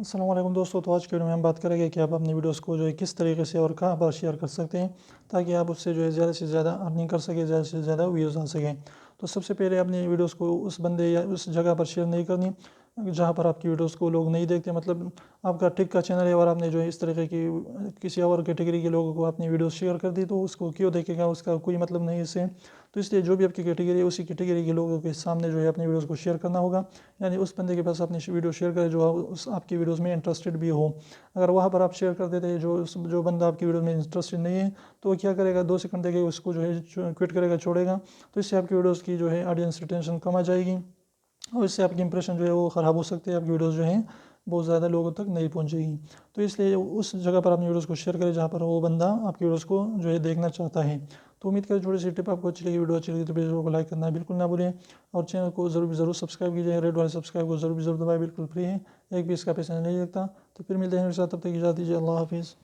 السلام علیکم دوستو، تو آج کے ویڈیو میں ہم بات کریں گے کہ آپ اپنی ویڈیوز کو جو ہے کس طریقے سے اور کہاں پر شیئر کر سکتے ہیں تاکہ آپ اس سے جو ہے زیادہ سے زیادہ ارننگ کر سکیں، زیادہ سے زیادہ ویوز آ سکیں۔ تو سب سے پہلے اپنی ویڈیوز کو اس بندے یا اس جگہ پر شیئر نہیں کرنی جہاں پر آپ کی ویڈیوز کو لوگ نہیں دیکھتے، مطلب آپ کا ٹک کا چینل ہے اور آپ نے جو ہے اس طریقے کی کسی اور کیٹیگری کے لوگوں کو اپنی ویڈیوز شیئر کر دی تو اس کو کیوں دیکھے گا، اس کا کوئی مطلب نہیں اس سے۔ تو اس لیے جو بھی آپ کی کیٹیگری ہے اسی کیٹیگری کے لوگوں کے سامنے جو ہے اپنی ویڈیوز کو شیئر کرنا ہوگا، یعنی اس بندے کے پاس اپنی ویڈیو شیئر کرے جو آپ کی ویڈیوز میں انٹرسٹڈ بھی ہو۔ اگر وہاں پر آپ شیئر کر دیتے ہیں جو بندہ آپ کی ویڈیو میں انٹرسٹڈ نہیں ہے تو وہ کیا کرے گا، 2 سیکنڈ دے کے اس کو جو ہے کوئٹ کرے گا، چھوڑے گا۔ تو اس سے آپ کی ویڈیوز کی جو ہے آڈینس ریٹینشن کم آ جائے گی اور اس سے آپ کی امپریشن جو ہے وہ خراب ہو سکتے ہیں، آپ کی ویڈیوز جو ہیں بہت زیادہ لوگوں تک نہیں پہنچے گی۔ تو اس لیے اس جگہ پر اپنی ویڈیوز کو شیئر کریں جہاں پر وہ بندہ آپ کی ویڈیوز کو جو ہے دیکھنا چاہتا ہے۔ تو امید کریں چھوٹی سی ٹپ آپ کو اچھی لگی، ویڈیو اچھی لگی تو ویڈیو کو لائک کرنا بالکل نہ بھولیں اور چینل کو ضرور سبسکرائب کیجیے، ریڈ والے سبسکرائب کو ضرور دبائیں، بالکل فری ہے، ایک بھی اس کا پیسہ نہیں لگتا۔ تو پھر ملتے ہیں میرے ساتھ، تب تک اجازت دیجیے، اللہ حافظ۔